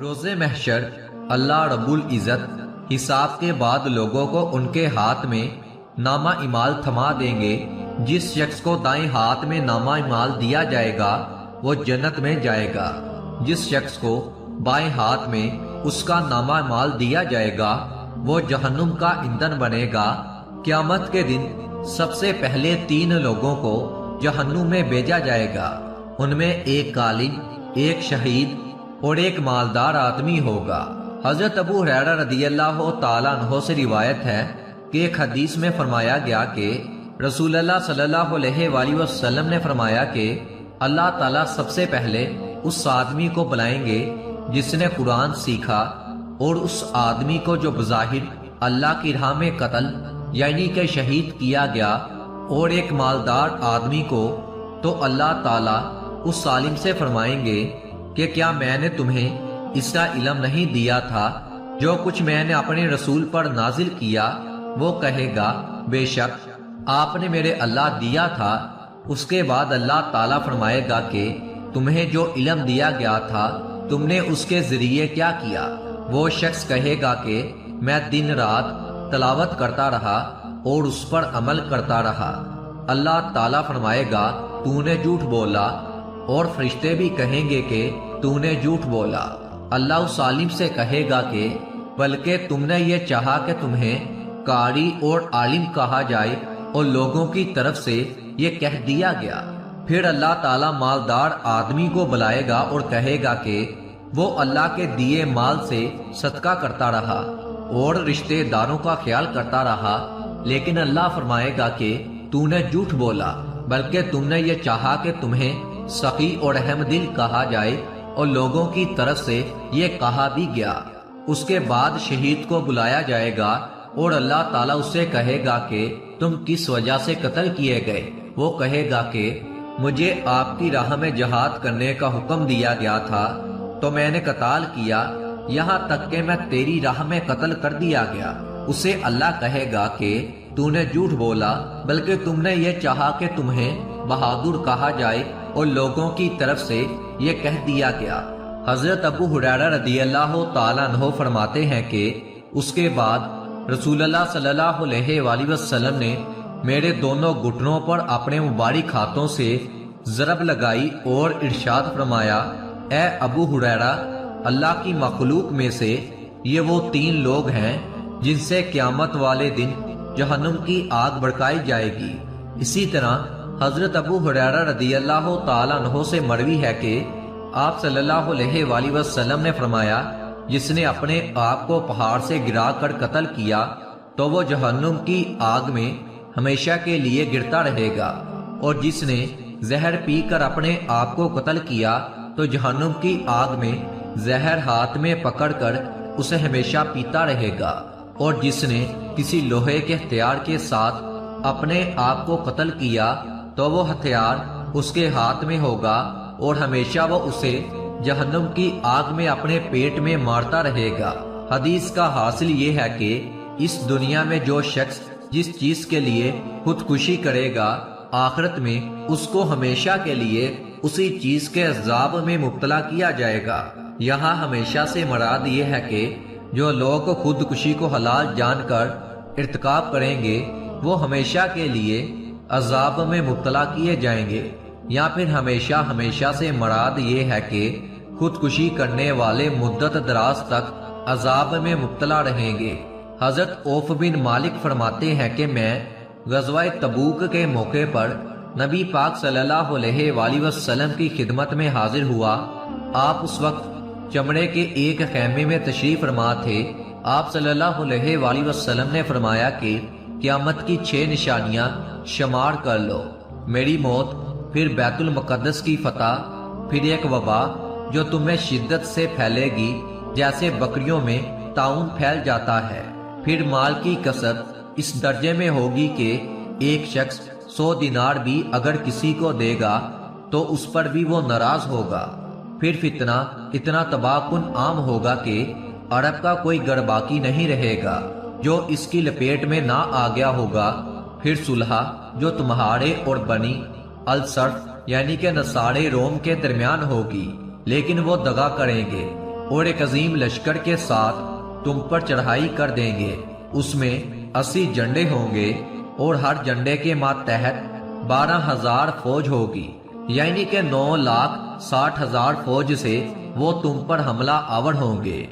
روز محشر اللہ رب العزت حساب کے بعد لوگوں کو ان کے ہاتھ میں نامہ اعمال تھما دیں گے۔ جس شخص کو دائیں ہاتھ میں نامہ اعمال دیا جائے گا وہ جنت میں جائے گا، جس شخص کو بائیں ہاتھ میں اس کا نامہ اعمال دیا جائے گا وہ جہنم کا ایندھن بنے گا۔ قیامت کے دن سب سے پہلے 3 لوگوں کو جہنم میں بھیجا جائے گا، ان میں ایک عالم، ایک شہید اور ایک مالدار آدمی ہوگا۔ حضرت ابو ہریرہ رضی اللہ تعالیٰ عنہ سے روایت ہے کہ ایک حدیث میں فرمایا گیا کہ رسول اللہ صلی اللہ علیہ وآلہ وسلم نے فرمایا کہ اللہ تعالیٰ سب سے پہلے اس آدمی کو بلائیں گے جس نے قرآن سیکھا، اور اس آدمی کو جو بظاہر اللہ کی راہ میں قتل یعنی کہ شہید کیا گیا، اور ایک مالدار آدمی کو۔ تو اللہ تعالیٰ اس عالم سے فرمائیں گے کہ کیا میں نے تمہیں اس کا علم نہیں دیا تھا؟ جو کچھ میں نے اپنے رسول پر نازل کیا۔ وہ کہے گا بے شک آپ نے میرے اللہ دیا تھا۔ اس کے بعد اللہ تعالیٰ فرمائے گا کہ تمہیں جو علم دیا گیا تھا تم نے اس کے ذریعے کیا کیا؟ وہ شخص کہے گا کہ میں دن رات تلاوت کرتا رہا اور اس پر عمل کرتا رہا۔ اللہ تعالیٰ فرمائے گا تو نے جھوٹ بولا، اور فرشتے بھی کہیں گے کہ تو نے جھوٹ بولا۔ اللہ اس عالم سے کہے گا کہ بلکہ تم نے یہ چاہا کہ تمہیں قاری اور عالم کہا جائے، اور لوگوں کی طرف سے یہ کہہ دیا گیا۔ پھر اللہ تعالیٰ مالدار آدمی کو بلائے گا اور کہے گا کہ وہ اللہ کے دیے مال سے صدقہ کرتا رہا اور رشتہ داروں کا خیال کرتا رہا، لیکن اللہ فرمائے گا کہ تو نے جھوٹ بولا، بلکہ تم نے یہ چاہا کہ تمہیں سخی اور رحم دل کہا جائے، اور لوگوں کی طرف سے یہ کہا بھی گیا۔ اس کے بعد شہید کو بلایا جائے گا اور اللہ تعالیٰ اس سے کہے گا کہ تم کس وجہ سے قتل کیے گئے؟ وہ کہے گا کہ مجھے آپ کی راہ میں جہاد کرنے کا حکم دیا گیا تھا تو میں نے قتال کیا، یہاں تک کہ میں تیری راہ میں قتل کر دیا گیا۔ اسے اللہ کہے گا کہ تو نے جھوٹ بولا، بلکہ تم نے یہ چاہا کہ تمہیں بہادر کہا جائے، اور لوگوں کی طرف سے یہ کہہ دیا گیا۔ حضرت ابو ہریرہ رضی اللہ تعالیٰ عنہ فرماتے ہیں کہ اس کے بعد رسول اللہ صلی اللہ علیہ وآلہ وسلم نے میرے دونوں گھٹنوں پر اپنے مبارک ہاتھوں سے ضرب لگائی اور ارشاد فرمایا، اے ابو ہریرہ، اللہ کی مخلوق میں سے یہ وہ 3 لوگ ہیں جن سے قیامت والے دن جہنم کی آگ بھڑکائی جائے گی۔ اسی طرح حضرت ابو ہریرہ رضی اللہ تعالیٰ عنہ سے مروی ہے کہ آپ صلی اللہ علیہ وآلہ وسلم نے فرمایا، جس نے اپنے آپ کو پہاڑ سے گرا کر قتل کیا تو وہ جہنم کی آگ میں ہمیشہ کے لیے گرتا رہے گا، اور جس نے زہر پی کر اپنے آپ کو قتل کیا تو جہنم کی آگ میں زہر ہاتھ میں پکڑ کر اسے ہمیشہ پیتا رہے گا، اور جس نے کسی لوہے کے ہتھیار کے ساتھ اپنے آپ کو قتل کیا تو وہ ہتھیار اس کے ہاتھ میں ہوگا، اور ہمیشہ وہ اسے جہنم کی آگ میں اپنے پیٹ میں مارتا رہے گا۔ حدیث کا حاصل یہ ہے کہ اس دنیا میں جو شخص جس چیز کے لیے خودکشی کرے گا، آخرت میں اس کو ہمیشہ کے لیے اسی چیز کے عذاب میں مبتلا کیا جائے گا۔ یہاں ہمیشہ سے مراد یہ ہے کہ جو لوگ خودکشی کو حلال جان کر ارتکاب کریں گے وہ ہمیشہ کے لیے عذاب میں مبتلا کیے جائیں گے، یا پھر ہمیشہ سے مراد یہ ہے کہ خودکشی کرنے والے مدت دراز تک عذاب میں مبتلا رہیں گے۔ حضرت عوف بن مالک فرماتے ہیں کہ میں غزوہ تبوک کے موقع پر نبی پاک صلی اللہ علیہ وآلہ وسلم کی خدمت میں حاضر ہوا۔ آپ اس وقت چمڑے کے ایک خیمے میں تشریف فرما تھے۔ آپ صلی اللہ علیہ وآلہ وسلم نے فرمایا کہ قیامت کی 6 نشانیاں شمار کر لو، میری موت، پھر بیت المقدس کی فتح، پھر ایک وبا جو تمہیں شدت سے پھیلے گی جیسے بکریوں میں طاعون پھیل جاتا ہے، پھر مال کی کثرت اس درجے میں ہوگی کہ ایک شخص 100 دینار بھی اگر کسی کو دے گا تو اس پر بھی وہ ناراض ہوگا، پھر فتنہ اتنا تباہ کن عام ہوگا کہ عرب کا کوئی گڑھ باقی نہیں رہے گا جو اس کی لپیٹ میں نہ آ گیا ہوگا، پھر صلح جو تمہارے اور بنی الصرف یعنی کہ نصارے روم کے درمیان ہوگی، لیکن وہ دغا کریں گے، اور ایک عظیم لشکر کے ساتھ تم پر چڑھائی کر دیں گے، اس میں 80 جھنڈے ہوں گے اور ہر جھنڈے کے ماتحت 12,000 فوج ہوگی، یعنی کہ 9,60,000 فوج سے وہ تم پر حملہ آور ہوں گے۔